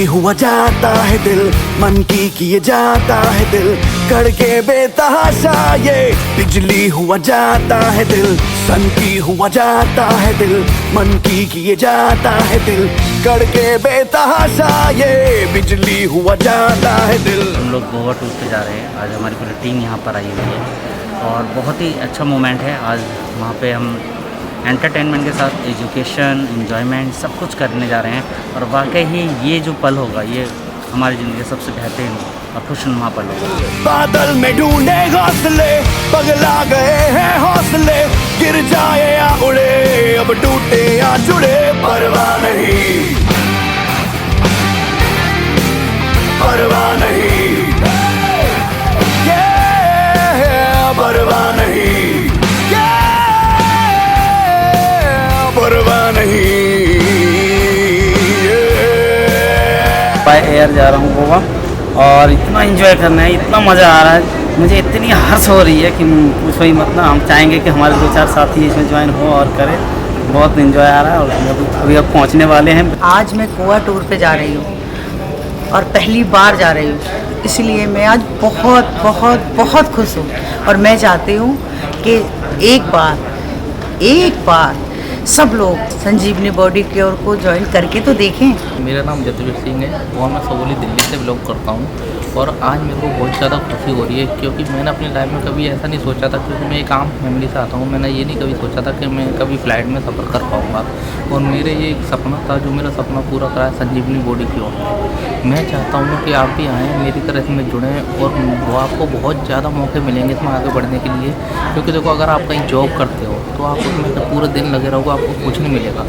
हुआ जाता है दिल, मन की किए जाता है दिल, करके बेतहाशा ये बिजली हुआ जाता है दिल, सन की हुआ जाता है दिल, मन की किए जाता है दिल, करके बेतहाशा ये बिजली हुआ जाता है दिल। हम लोग गोवा टूर पे जा रहे हैं। आज हमारी पूरी टीम यहाँ पर आई हुई है और बहुत ही अच्छा मोमेंट है। आज वहाँ पे हम एंटरटेनमेंट के साथ एजुकेशन, एंजॉयमेंट सब कुछ करने जा रहे हैं और वाकई ही ये जो पल होगा ये हमारी ज़िंदगी का सबसे बेहतरीन और खुशनुमा पल होगा। बादल में ढूंढे घोंसले, पगला गए हैं हौसले, गिर जाए या उड़े, अब टूटे या जुड़े, परवाह नहीं, परवाह नहीं, परवाह नहीं, परवाह नहीं। बाय एयर जा रहा हूँ गोवा और इतना एंजॉय करना है, इतना मज़ा आ रहा है, मुझे इतनी हर्ष हो रही है कि पूछो ही मत ना। हम चाहेंगे कि हमारे 2-4 साथी इसमें ज्वाइन हो और करें। बहुत एंजॉय आ रहा है और अभी अब पहुँचने वाले हैं। आज मैं गोवा टूर पे जा रही हूँ और पहली बार जा रही हूँ, इसलिए मैं आज बहुत बहुत बहुत खुश हूँ और मैं चाहती हूँ कि एक बार सब लोग संजीवनी बॉडी केयर को ज्वाइन करके तो देखें। मेरा नाम जतवीर सिंह है और मैं सबोली दिल्ली से ब्लॉग करता हूँ और आज मेरे को बहुत ज़्यादा खुशी हो रही है क्योंकि मैंने अपनी लाइफ में कभी ऐसा नहीं सोचा था, क्योंकि मैं एक आम फैमिली से आता हूँ। मैंने ये नहीं कभी सोचा था कि मैं कभी फ़्लाइट में सफ़र कर पाऊँगा और मेरे ये एक सपना था जो मेरा सपना पूरा करा है संजीवनी बॉडी केयर। मैं चाहता हूँ कि आप भी आएँ, मेरी तरह इसमें जुड़ें और वो आपको बहुत ज़्यादा मौके मिलेंगे इसमें आगे बढ़ने के लिए। क्योंकि देखो, अगर आप कहीं जॉब करते हो तो आप उसमें पूरे दिन लगे रहोगे, आपको कुछ नहीं मिलेगा।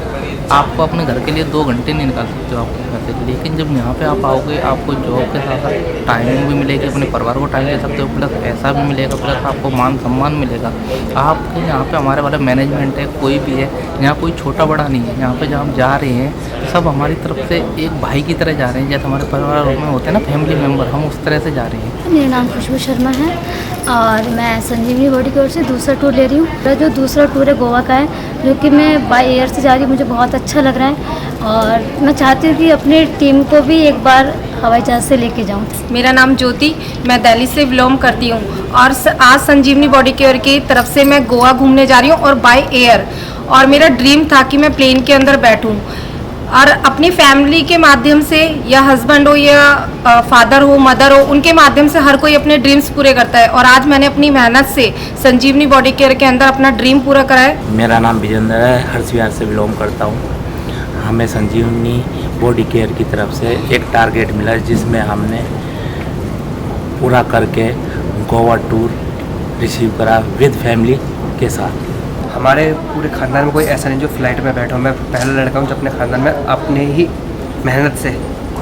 आपको अपने घर के लिए 2 घंटे नहीं निकाल सकते हो आपके घर से। लेकिन जब यहाँ पे आप आओगे, आपको जॉब के साथ साथ टाइमिंग भी मिलेगी, अपने परिवार को टाइम दे सकते हो, प्लस पैसा भी मिलेगा, प्लस आपको मान सम्मान मिलेगा। आपके यहाँ पे हमारे वाला मैनेजमेंट है, कोई भी है, यहाँ कोई छोटा बड़ा नहीं है। यहाँ पे जब हम जा रहे हैं सब हमारी तरफ से एक भाई की तरह जा रहे हैं, जैसे हमारे परिवार में होते हैं ना फैमिली मेम्बर, हम उस तरह से जा रहे हैं। मेरा नाम खुशबू शर्मा है और मैं संजीवनी बॉडी केयर से दूसरा टूर ले रही हूँ। मेरा जो दूसरा टूर है गोवा का है, जो कि मैं बाय एयर से जा रही हूँ। मुझे बहुत अच्छा लग रहा है और मैं चाहती हूँ कि अपनी टीम को भी एक बार हवाई जहाज़ से लेके जाऊँ। मेरा नाम ज्योति, मैं दिल्ली से बिलोंग करती हूँ और आज संजीवनी बॉडी केयर की तरफ से मैं गोवा घूमने जा रही हूँ और बाय एयर। और मेरा ड्रीम था कि मैं प्लेन के अंदर बैठूँ और अपनी फैमिली के माध्यम से, या हस्बैंड हो या फादर हो, मदर हो, उनके माध्यम से हर कोई अपने ड्रीम्स पूरे करता है। और आज मैंने अपनी मेहनत से संजीवनी बॉडी केयर के अंदर अपना ड्रीम पूरा करा है। मेरा नाम विजेंद्र है, हर्षविहार से बिलोंग करता हूँ। हमें संजीवनी बॉडी केयर की तरफ से एक टारगेट मिला जिसमें हमने पूरा करके गोवा टूर रिसीव करा विद फैमिली के साथ। हमारे पूरे ख़ानदान में कोई ऐसा नहीं जो फ़्लाइट में बैठा हूँ। मैं पहला लड़का हूँ जो अपने ख़ानदान में अपने ही मेहनत से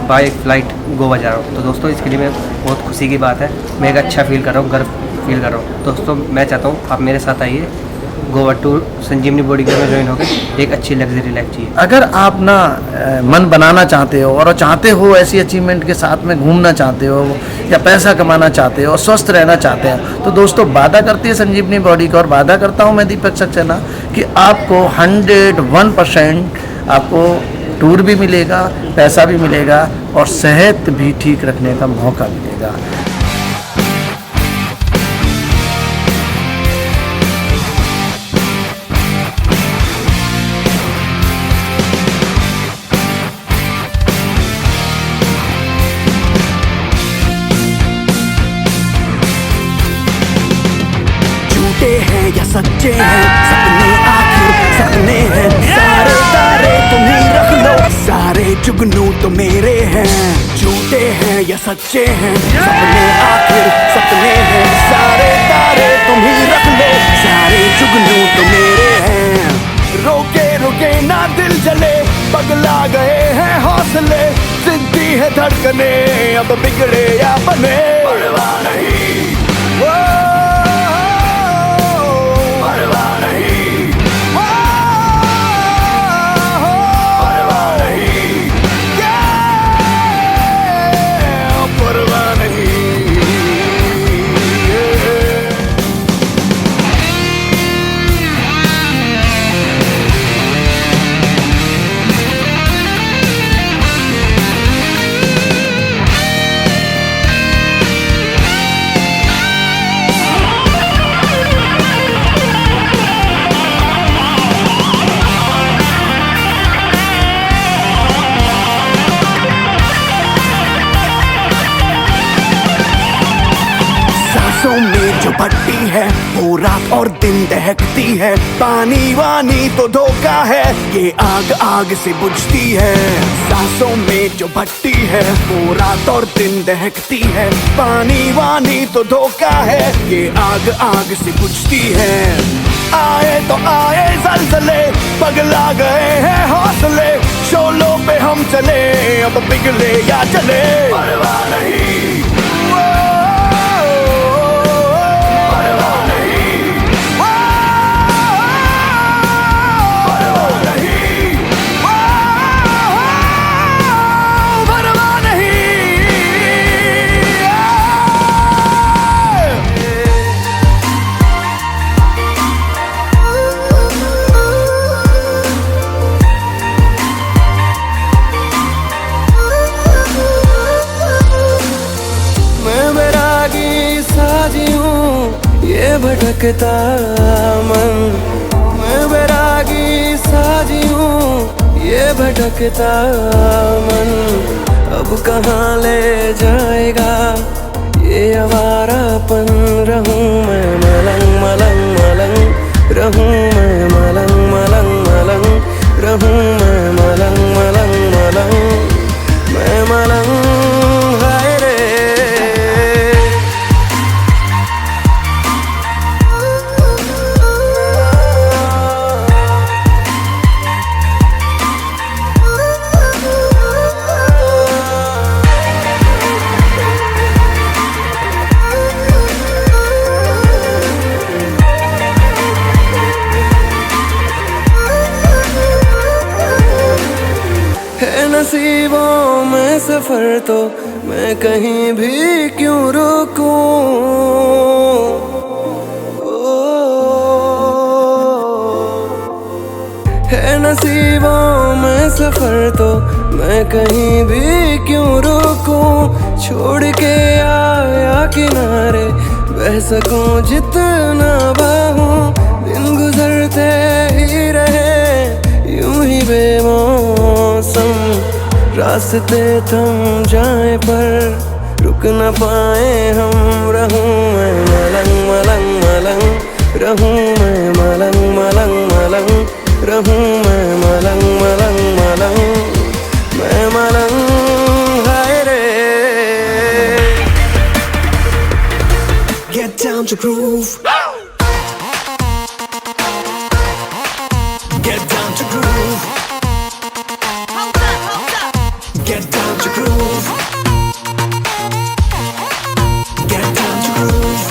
बाय फ़्लाइट गोवा जा रहा हूँ। तो दोस्तों, इसके लिए मैं बहुत खुशी की बात है, मैं एक अच्छा फील कर रहा हूँ, गर्व फील कर रहा हूँ। दोस्तों, मैं चाहता हूँ आप मेरे साथ आइए, गोवा टूर संजीवनी बॉडी केयर में ज्वाइन होकर एक अच्छी लग्जरी लाइफ चाहिए। अगर आप ना मन बनाना चाहते हो और चाहते हो ऐसी अचीवमेंट के साथ में घूमना चाहते हो या पैसा कमाना चाहते हो, स्वस्थ रहना चाहते हो, तो दोस्तों वादा करती है संजीवनी बॉडी केयर और वादा करता हूँ मैं दीपक सक्सेना कि आपको 101% आपको टूर भी मिलेगा, पैसा भी मिलेगा और सेहत भी ठीक रखने का मौका मिलेगा। हैं या सच्चे हैं सपने, आखिर सपने हैं, सारे तारे तुम्हीं रख लो, सारे जुगनू तो मेरे हैं। झूठे हैं या सच्चे हैं सपने, आखिर सपने हैं, सारे तारे तुम्हीं रख लो, सारे जुगनू तो मेरे हैं। रोके रोके ना दिल जले, पगला गए हैं हौसले, जिद्दी है धड़कने, अब बिगड़े या बने, परवाह नहीं, परवाह नहीं, परवाह नहीं, परवाह नहीं। भट्टी है, वो रात और दिन दहकती है। पानी वानी तो धोखा है, ये आग आग से बुझती है। सांसों में जो भट्टी है, वो रात और दिन दहकती है। पानी वानी तो धोखा है, ये आग आग से बुझती है। आए तो आए ज़लज़ले, पगला गए हैं हौसले। शोलों पे हम चले, अब पिघले या चले परवाह नहीं, परवाह नहीं, परवाह नहीं, परवाह नहीं। ये भटकता मन, मैं बैरागी साजी हूँ, ये भटकता मन। अब कहाँ ले जाएगा ये आवारापन, रहूँ मैं मलंग मलंग मलंग, रहूँ मैं मलंग मलंग मलंग, रहूँ मैं मलंग मलंग मलंग, मैं मलंग हाय रे। नसीबों में सफर तो मैं कहीं भी क्यों रुकूं, है नसीबों में सफर तो मैं कहीं भी क्यों रुकूं। छोड़ के आया किनारे, बह सकूं जितना बहूं। दिन गुजरते ही रहे यूं ही बेमौसम, रास्ते थम जाए पर रुक न पाए हम। रहूं मैं मलंग मलंग मलंग, रहूं मैं मलंग मलंग मलंग, रहूं मैं मलंग मलंग मलंग, मैं मलंग हाय रे। Get down to groove, get down to groove, get down to groove, get down to groove.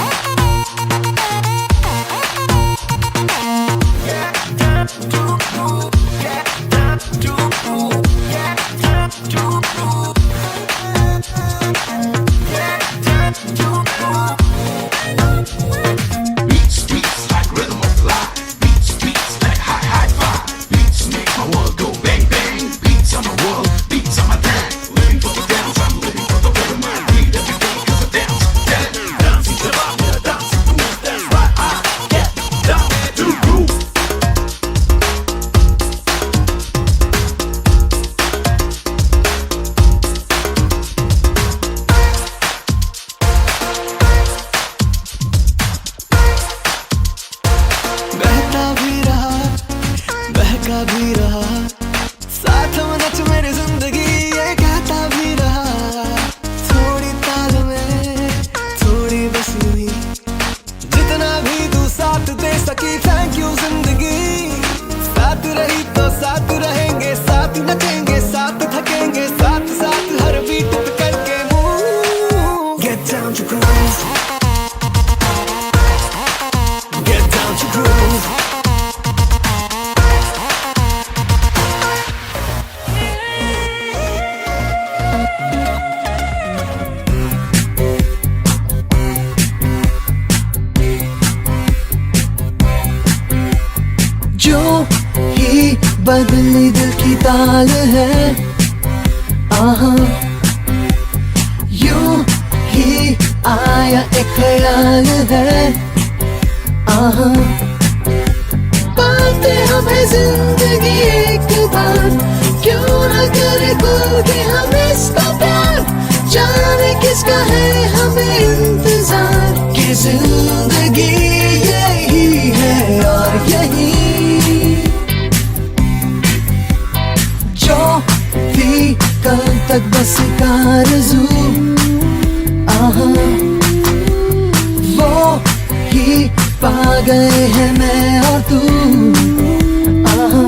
भी रहा साथ में नच मेरी जिंदगी, ये कहता भी रहा। थोड़ी ताल में थोड़ी बस हुई, जितना भी तू साथ दे सकी। थैंक यू जिंदगी, साथ रही तो साथ रहेंगे, साथ नचेंगे, साथ थकेंगे, साथ साथ हर बीट पे करके move. Get down to groove, get down to groove. जो ही बदली दिल की ताल है, आहा यूं ही आया एक ख्याल है, आहा पाते हमें जिंदगी एक बार, क्यों न करे खुल के हम इसका प्यार। जाने किसका है हमें इंतजार, कि जिंदगी तक बस आरज़ू, आहा वो ही पा गए हैं मैं और तू, आहा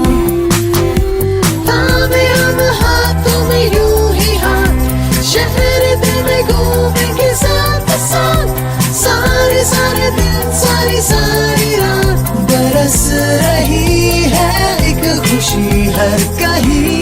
थामे हम हाथों में यूं ही हाथ, शहर दिल में घूमेंगे साथ साथ, सारे सारे दिन सारी सारी रात, बरस रही है एक खुशी हर कहीं,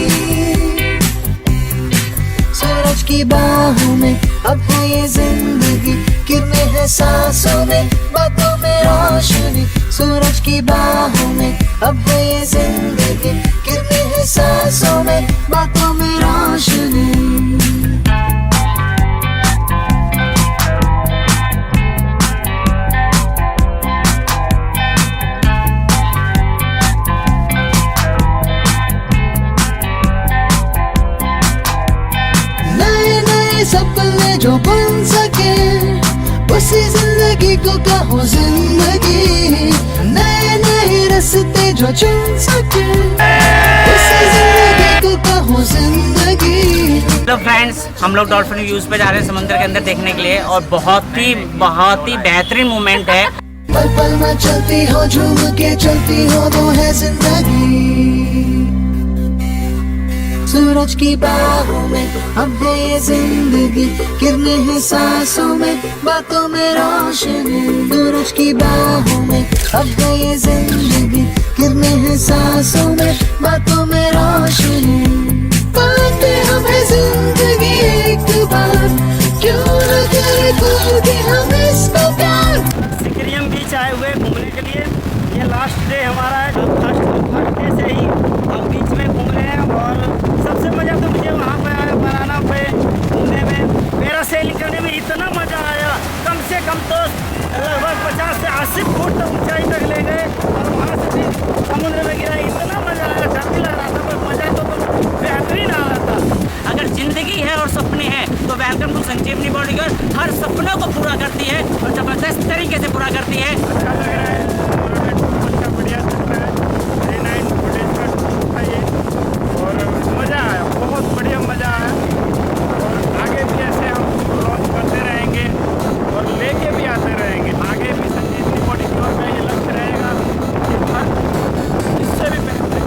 सूरज की बाहों में अब है ये जिंदगी, किरणें हैं सांसों में, बातों में रोशनी, सूरज की बाहों में अब है ये जिंदगी, किरणें हैं सांसों में, बातों में रोशनी। सपने जो बन सके उसी जिंदगी को कहो जिंदगी, नए नए रास्ते जो चुन सके उसी जिंदगी को कहो जिंदगी। हेलो फ्रेंड्स, हम लोग डॉल्फिन व्यूज पे जा रहे हैं समुद्र के अंदर देखने के लिए और बहुत ही बेहतरीन मोमेंट है। पल पल में चलती हो, झूम के चलती हो, वो है जिंदगी, सूरज की बाहों में अब है ये जिंदगी, किरणें हैं सांसों में, बातों में रोशनी, सूरज की बाहों में अब है ये जिंदगी, किरणें हैं सांसों में, बातों में रोशनी, पाते हमें जिंदगी एक बार, क्यों न करे कोई हम इसको प्यार। सिकरियम बीच आए हुए घूमने के लिए, ये लास्ट डे हमारा है, जो फर्स्ट डे से ही हम बीच में घूम रहे हैं और सबसे मज़ा तो मुझे वहाँ पे आया बनाना पे घूमने में, पैरासेलिंग करने में इतना मज़ा आया, कम से कम तो लगभग 50 से 80 फुट तक ऊंचाई तक ले गए और वहाँ से भी समुद्र में गिरा, इतना मज़ा आया, डर भी लग रहा था पर मज़ा तो बेहतरीन आ रहा था। अगर जिंदगी है और सपने हैं तो वेलकम टू संजीवनी बॉडीगार्ड हर सपनों को पूरा करती है और ज़बरदस्त तरीके से पूरा करती है। अच्छा लग रहा है, बढ़िया लग रहा है, डे 9 फुटेज का शूट था ये और मज़ा आया, बहुत बढ़िया मज़ा आया और आगे भी ऐसे हम लॉन्च करते रहेंगे और लेके भी आते रहेंगे, आगे भी संजीवनी बॉडीगार्ड का ये लक्ष्य रहेगा कि हर इससे भी बेहतर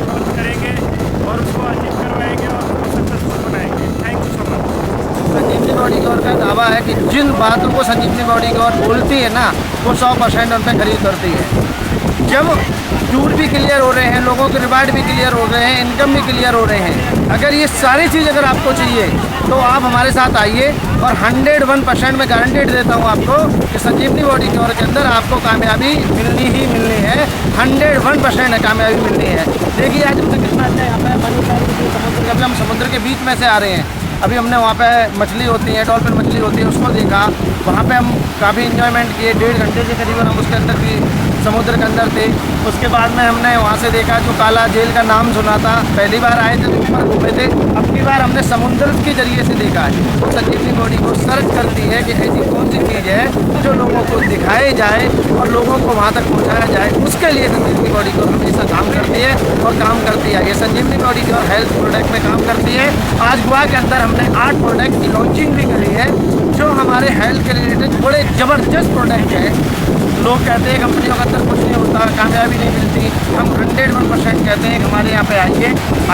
लॉन्च करेंगे और उसको अचीव करवाएंगे और उसको सक्सेसफुल बनाएंगे। Thank you so much. Sanjeevani bodyguard का दावा है कि जिन बातों को संजीवनी बॉडीगार्ड बोलती है ना, वो 100% उन पर खरीद करती है। जब टूर भी क्लियर हो रहे हैं, लोगों के रिवार्ड भी क्लियर हो रहे हैं, इनकम भी क्लियर हो रहे हैं, अगर ये सारी चीज़ अगर आपको चाहिए तो आप हमारे साथ आइए और 101% मैं गारंटेड देता हूँ आपको कि संजीवनी बॉडीगार्ड के अंदर आपको कामयाबी मिलनी ही मिलनी है, 101% कामयाबी मिलनी है। देखिए आज मुझे कितना अच्छा यहाँ पे समुद्र के, अभी हम समुद्र के बीच में से आ रहे हैं, अभी हमने वहाँ पे मछली होती है, डॉल्फिन मछली होती है, उसको देखा, वहाँ पे हम काफ़ी इन्जॉयमेंट किए, 1.5 घंटे के करीबन हम उसके अंदर भी समुद्र के अंदर थे। उसके बाद में हमने वहाँ से देखा जो काला झील का नाम सुना था, पहली बार आए थे तो ऊपर घूमे थे, अब की बार हमने समुद्र के जरिए से देखा है। तो संजीवनी बॉडी को सर्च करती है कि ऐसी कौन सी चीज़ है जो लोगों को दिखाई जाए और लोगों को वहाँ तक पहुँचाया जाए, उसके लिए संजीवनी बॉडी को हमेशा काम करती है और काम करती है। ये संजीवनी बॉडी जो हेल्थ प्रोडक्ट में काम करती है। आज गोवा के अंदर हमने 8 प्रोडक्ट की लॉन्चिंग भी करी है जो हमारे हेल्थ के रिलेटेड बड़े ज़बरदस्त प्रोडक्ट हैं। लोग कहते हैं कंपनियों के अंदर कुछ नहीं होता, कामयाबी नहीं मिलती, हम 101% कहते हैं कि हमारे यहाँ पे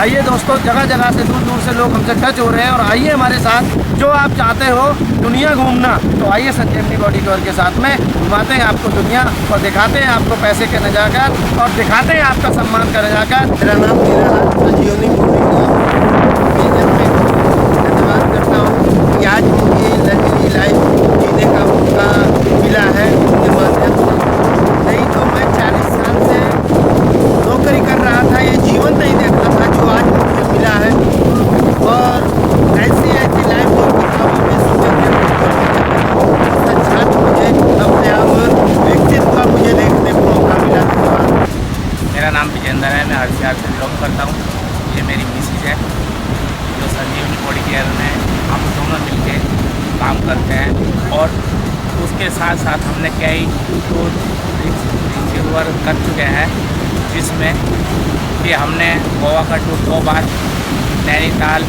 आइए दोस्तों, जगह जगह से दूर दूर से लोग हमसे टच हो रहे हैं और आइए हमारे साथ, जो आप चाहते हो दुनिया घूमना तो आइए संजीवनी बॉडीगार्ड के साथ में घुमाते हैं आपको दुनिया और दिखाते हैं आपको पैसे के नजाकत और दिखाते हैं आपका सम्मान का नजाकत। मेरा नाम संजीवनी बॉडीगार्ड, धन्यवाद करता हूँ कि आज मुझे लग्जरी लाइफ जीने का मौका मिला है उनके माध्यम से। नहीं तो मैं 40 साल से नौकरी कर रहा था, ये जीवन नहीं देखता था जो आज मुझे मिला है और ऐसी लाइफ जो किताबों में साक्षात मुझे अपने आप विकसित हुआ, मुझे देखने को मौका मिला। धन्यवाद। मेरा नाम विजेंद्र है, मैं हरसियार से बिलोंग करता हूँ। ये मेरी मिसेज है जो संजीवनी बॉडीगार्ड में हम दोनों मिलके काम करते हैं और उसके साथ साथ हमने कई टूर रिव्यूअर कर चुके हैं, जिसमें कि हमने गोवा का टूर 2 बार, नैनीताल,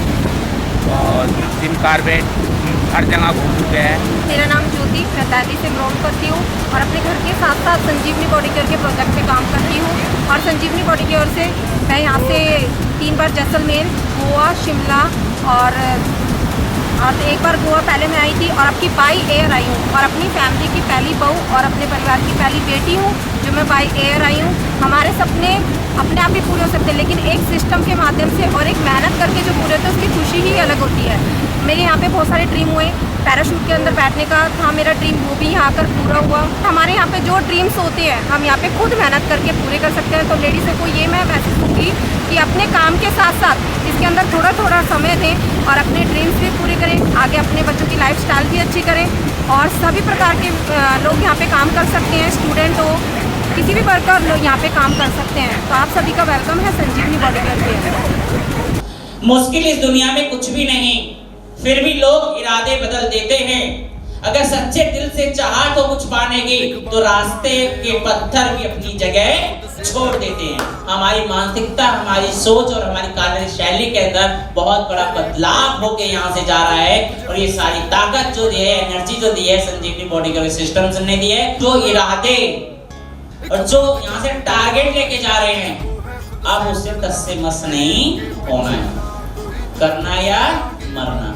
और जिम कार्बेट हर जगह घूम चुके हैं। मेरा नाम ज्योति, मैं दिल्ली से बिलोंग करती हूँ और अपने घर के साथ साथ संजीवनी बॉडी केयर के प्रोजेक्ट पे काम करती हूँ। और संजीवनी बॉडी केयर से मैं यहाँ से 3 बार जैसलमेर, गोवा, शिमला और एक बार गोवा पहले मैं आई थी और अब की बाई एयर आई हूँ और अपनी फैमिली की पहली बहू और अपने परिवार की पहली बेटी हूँ जो मैं बाई एयर आई हूँ। हमारे सपने अपने आप ही पूरे हो सकते हैं, लेकिन एक सिस्टम के माध्यम से और एक मेहनत करके जो पूरे होते हैं उसकी खुशी ही अलग होती है। मेरे यहाँ पे बहुत सारे ड्रीम हुए, पैराशूट के अंदर बैठने का था मेरा ड्रीम, वो भी यहाँ आकर पूरा हुआ। हमारे यहाँ पे जो ड्रीम्स होते हैं हम यहाँ पे खुद मेहनत करके पूरे कर सकते हैं। तो लेडीज़ों को ये मैं मैसेज दूँगी कि अपने काम के साथ साथ इसके अंदर थोड़ा थोड़ा समय दें और अपने ड्रीम्स भी पूरे करें, आगे अपने बच्चों की लाइफस्टाइल भी अच्छी करें। और सभी प्रकार के लोग यहाँ पे काम कर सकते हैं, स्टूडेंट हो, किसी भी वर्ग का लोग यहाँ पे काम कर सकते हैं। तो आप सभी का वेलकम है संजीवनी बॉडी केयर पे। मुश्किल इस दुनिया में कुछ भी नहीं, फिर भी लोग इरादे बदल देते हैं। अगर सच्चे दिल से चाहा तो कुछ पाने की, तो रास्ते के पत्थर भी अपनी जगह छोड़ देते हैं। हमारी मानसिकता, हमारी सोच और हमारी कार्यशैली के अंदर बहुत बड़ा बदलाव होके यहाँ से जा रहा है। और ये सारी ताकत जो दी है, एनर्जी जो दी है संजीवनी बॉडी केयर सिस्टम्स ने दी है, जो इरादे और जो यहाँ से टारगेट लेके जा रहे हैं, अब उससे तस से मस नहीं होना है, करना या मरना।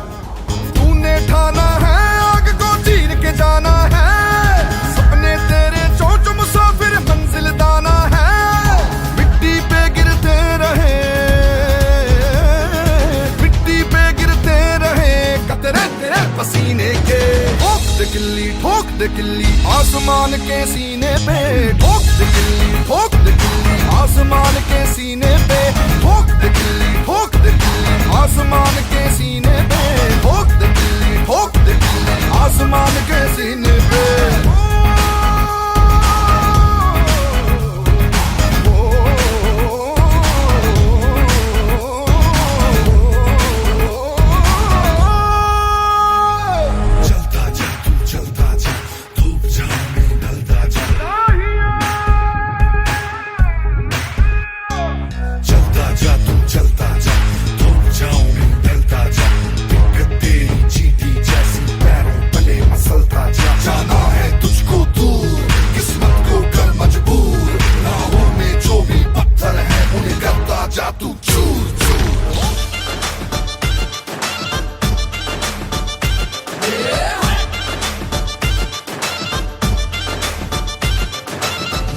तूने ठाना है आग को चीर के जाना है, सपने तेरे चोंच मुसाफिर मंजिल दाना है। मिट्टी पे गिरते रहे, मिट्टी पे गिरते रहे कतरे तेरे पसीने के। ठोक दे किल्ली आसमान के सीने पे, ठोक दे किल्ली आसमान के सीने पे, ठोक दे किल्ली आसमान के सीने पे, ठोक दे किल्ली आसमान के सीने पे।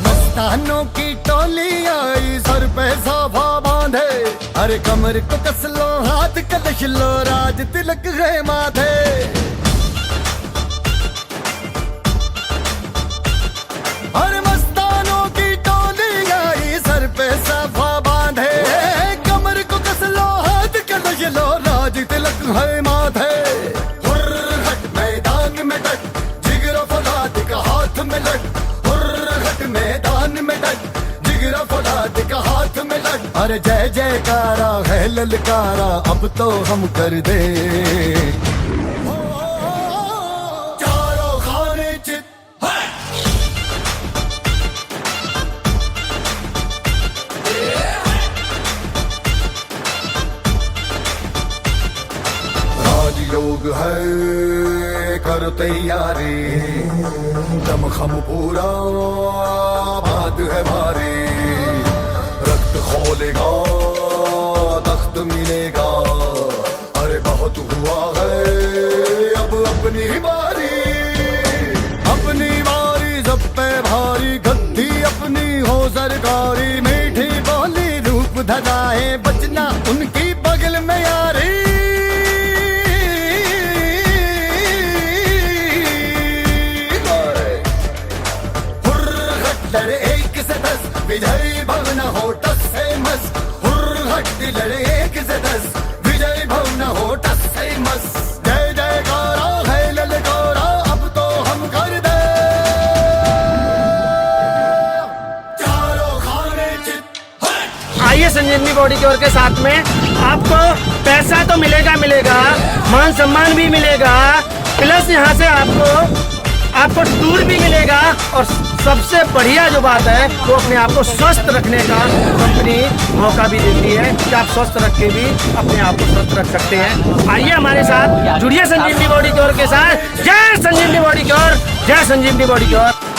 मस्तानों की टोली आई सर पे साफा बांधे, अरे कमर को कस लो हाथ कलश लो राज तिलक है माथे। अरे मस्तानों की टोली आई सर पे साफा बांधे, कमर को कस लो हाथ कलश लो राज तिलक है माथे। हुर्रहट मैदान में डट, जिगरा फौलाद का हाथ में लट, मैदान में डट, जिगरा फौलाद का हाथ में लट। अरे जय जयकारा है ललकारा अब तो हम कर दे, चारों खाने चित राजयोग है कर तैयारी, दमखम पूरा बात है भारी। रक्त खोलेगा तख्त मिलेगा, अरे बहुत हुआ है अब अपनी बारी। अपनी बारी सब पे भारी, गद्दी अपनी हो सरकारी। मीठी बोली रूप धराए बचना उनकी बगल में यारी। लड़े एक से 10 विजय भव न हो टस से मस, हुर्रहट लड़े एक से 10 विजय भव न हो टस से मस। जय जयकारा है ललकारा अब तो हम कर दे, चारों खाने चित। आइए संजीवनी बॉडी केयर के साथ में आपको पैसा तो मिलेगा, मान सम्मान भी मिलेगा, प्लस यहाँ से आपको आपको टूर भी मिलेगा और सबसे बढ़िया जो बात है वो अपने आप को स्वस्थ रखने का कंपनी मौका भी देती है कि आप स्वस्थ रख के भी अपने आप को स्वस्थ रख सकते हैं। आइए हमारे साथ जुड़िए संजीवनी बॉडी क्योर के साथ। जय संजीवनी बॉडी क्योर, जय संजीवनी बॉडी क्योर।